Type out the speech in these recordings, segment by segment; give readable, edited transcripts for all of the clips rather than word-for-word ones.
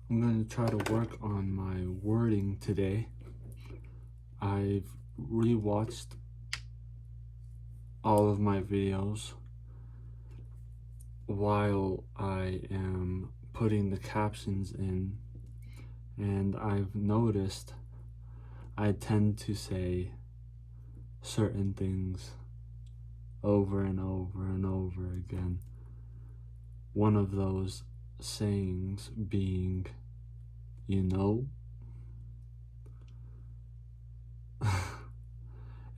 I'm going to try to work on my wording today. I've rewatched all of my videos while I am putting the captions in, and I've noticed I tend to say certain things over and over and over again. One of those sayings being, you know?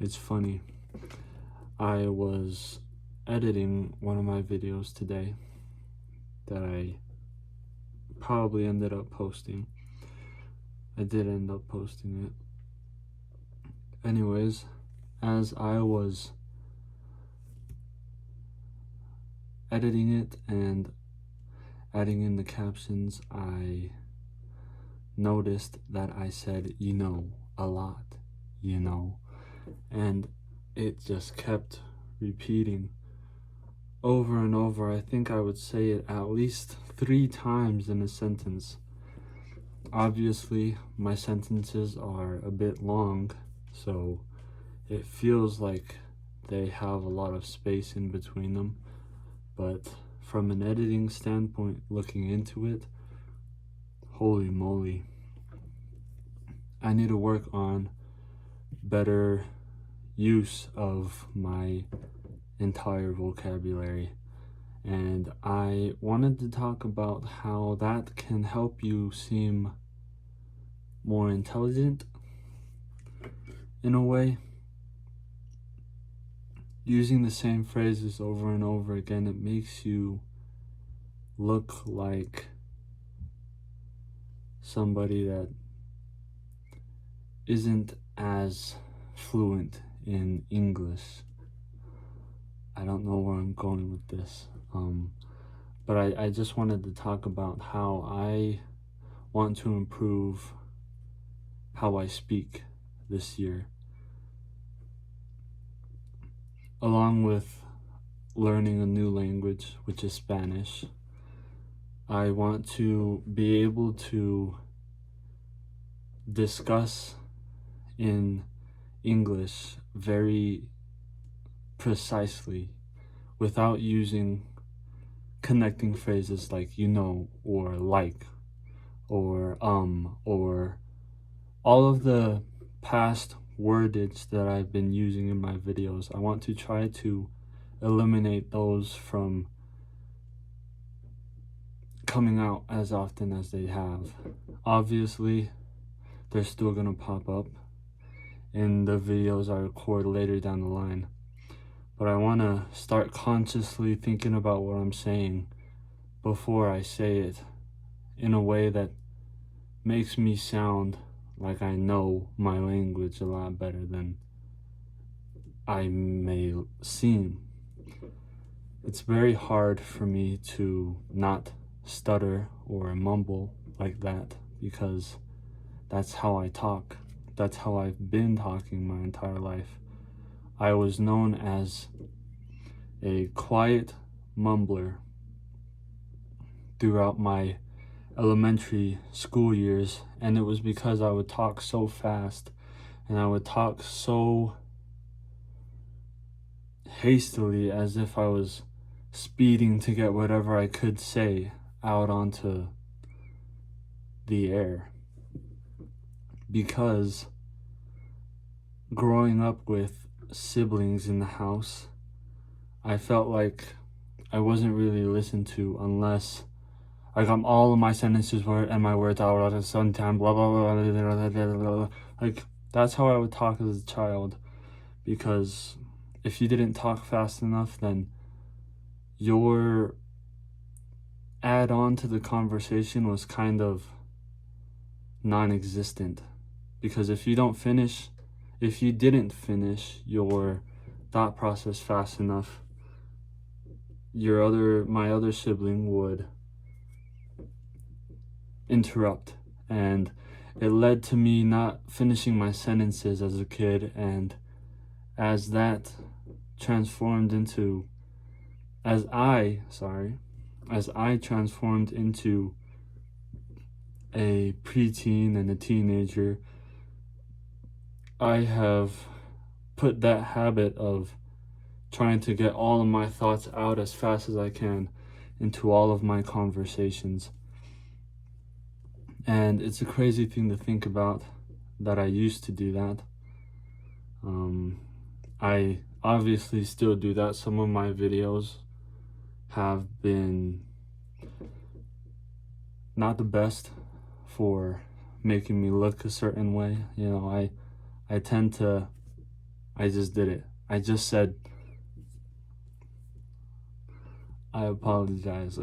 It's funny. I was editing one of my videos today that I probably ended up posting. I did end up posting it. Anyways, as I was editing it and adding in the captions, I noticed that I said, you know, a lot, you know, and it just kept repeating over and over. I think I would say it at least 3 times in a sentence. Obviously, my sentences are a bit long, so it feels like they have a lot of space in between them, but from an editing standpoint, looking into it, holy moly, I need to work on better use of my entire vocabulary. And I wanted to talk about how that can help you seem more intelligent in a way. Using the same phrases over and over again, it makes you look like somebody that isn't as fluent in English. I don't know where I'm going with this, but I just wanted to talk about how I want to improve how I speak this year, along with learning a new language, which is Spanish. I want to be able to discuss in English very precisely without using connecting phrases like you know or like or all of the past wordage that I've been using in my videos. I want to try to eliminate those from coming out as often as they have. Obviously, they're still gonna pop up in the videos I record later down the line, but I want to start consciously thinking about what I'm saying before I say it in a way that makes me sound like I know my language a lot better than I may seem. It's very hard for me to not stutter or mumble like that because that's how I talk. That's how I've been talking my entire life. I was known as a quiet mumbler throughout my elementary school years, and it was because I would talk so fast and I would talk so hastily as if I was speeding to get whatever I could say out onto the air. Because growing up with siblings in the house, I felt like I wasn't really listened to unless I got all of my sentences and my words out at the same time, blah blah blah, blah, blah, blah, blah. Like that's how I would talk as a child, because if you didn't talk fast enough, then your add on to the conversation was kind of non-existent. Because if you didn't finish your thought process fast enough, my other sibling would interrupt, and it led to me not finishing my sentences as a kid. And as that transformed into as I transformed into a preteen and a teenager, I have put that habit of trying to get all of my thoughts out as fast as I can into all of my conversations. And it's a crazy thing to think about that I used to do that. I obviously still do that. Some of my videos have been not the best for making me look a certain way. You know, I tend to, I just did it. I just said, I apologize.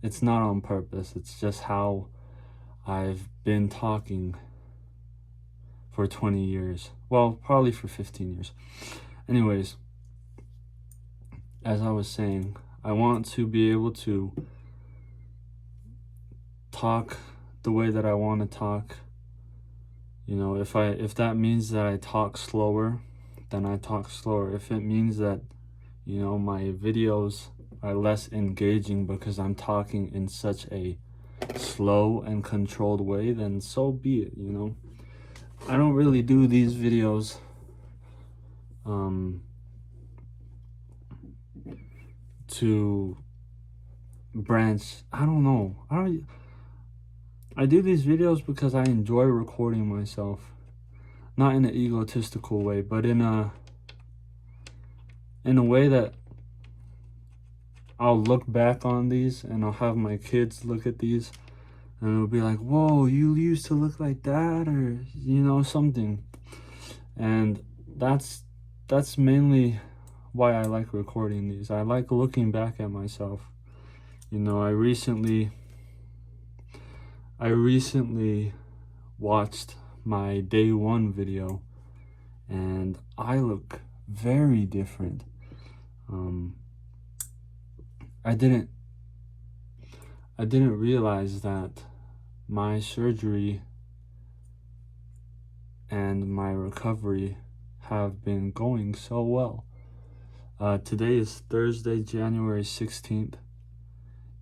It's not on purpose. It's just how I've been talking for 20 years. Well, probably for 15 years. Anyways, as I was saying, I want to be able to talk the way that I want to talk. You know, if that means that I talk slower, then I talk slower. If it means that, you know, my videos are less engaging because I'm talking in such a slow and controlled way, then so be it, you know. I don't really do these videos to branch. I don't know. I do these videos because I enjoy recording myself. Not in an egotistical way, but in a way that I'll look back on these and I'll have my kids look at these and it'll be like, whoa, you used to look like that, or, you know, something. And that's mainly why I like recording these. I like looking back at myself. You know, I recently watched my day one video and I look very different. I didn't realize that my surgery and my recovery have been going so well. Today is Thursday, January 16th.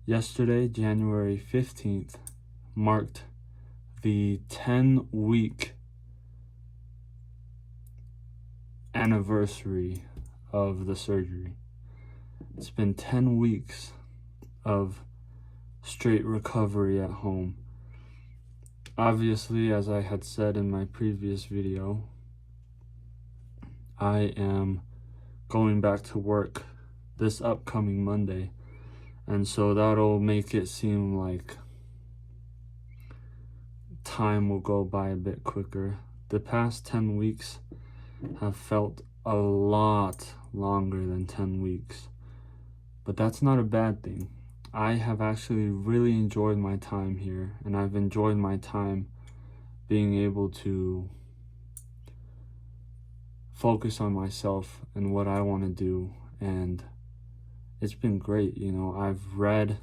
Yesterday, January 15th, marked the 10-week anniversary of the surgery. It's been 10 weeks of straight recovery at home. Obviously, as I had said in my previous video, I am going back to work this upcoming Monday, and so that'll make it seem like time will go by a bit quicker. The past 10 weeks have felt a lot longer than 10 weeks, but that's not a bad thing. I have actually really enjoyed my time here, and I've enjoyed my time being able to focus on myself and what I want to do, and it's been great. You know, I've read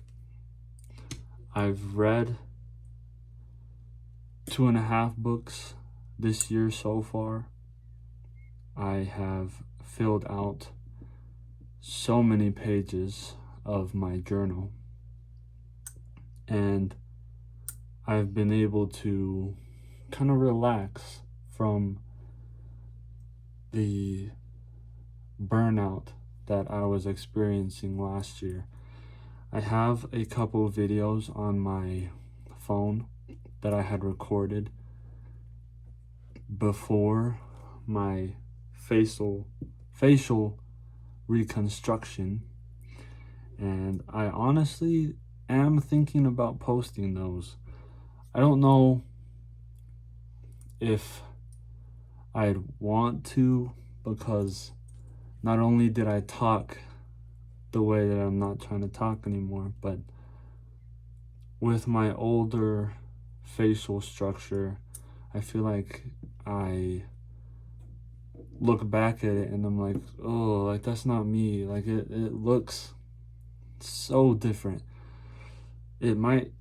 2.5 books this year so far. I have filled out so many pages of my journal, and I've been able to kind of relax from the burnout that I was experiencing last year. I have a couple of videos on my phone that I had recorded before my facial reconstruction, and I honestly am thinking about posting those. I don't know if I'd want to, because not only did I talk the way that I'm not trying to talk anymore, but with my older facial structure, I feel like I look back at it and I'm like, oh, like that's not me. Like it looks so different. It might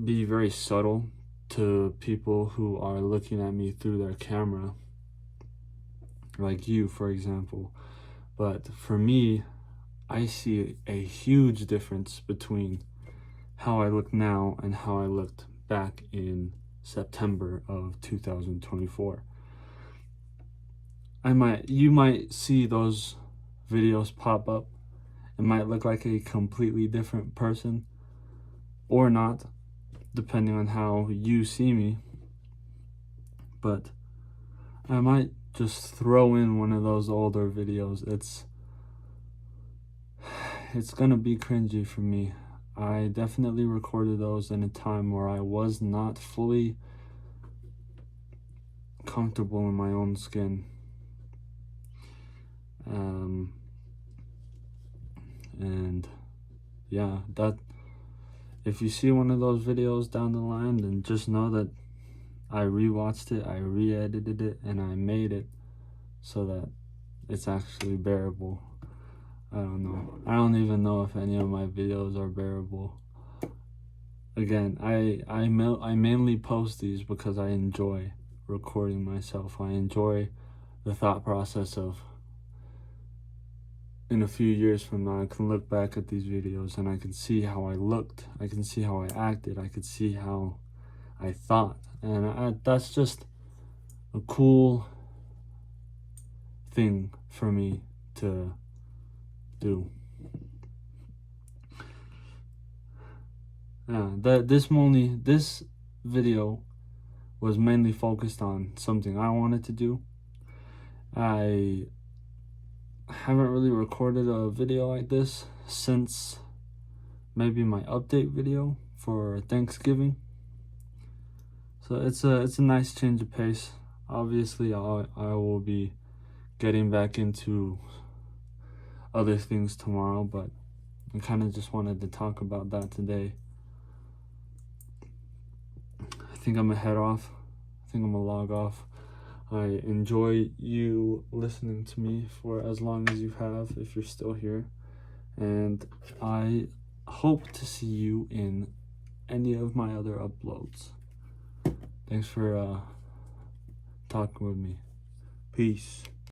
be very subtle to people who are looking at me through their camera, like you, for example. But for me, I see a huge difference between how I look now and how I looked back in September of 2024. You might see those videos pop up. It might look like a completely different person or not, depending on how you see me. But I might just throw in one of those older videos. It's gonna be cringy for me. I definitely recorded those in a time where I was not fully comfortable in my own skin. And yeah, that if you see one of those videos down the line, then just know that I rewatched it, I re-edited it, and I made it so that it's actually bearable. I don't know. I don't even know if any of my videos are bearable. Again, I mainly post these because I enjoy recording myself. I enjoy the thought process of, in a few years from now, I can look back at these videos and I can see how I looked, I can see how I acted, I could see how I thought, and that's just a cool thing for me to do. This video was mainly focused on something I wanted to do. I haven't really recorded a video like this since maybe my update video for Thanksgiving. So it's a nice change of pace. Obviously, I will be getting back into other things tomorrow, but I kind of just wanted to talk about that today. I think I'm gonna head off. I think I'm gonna log off. I enjoy you listening to me for as long as you have, if you're still here. And I hope to see you in any of my other uploads. Thanks for talking with me. Peace.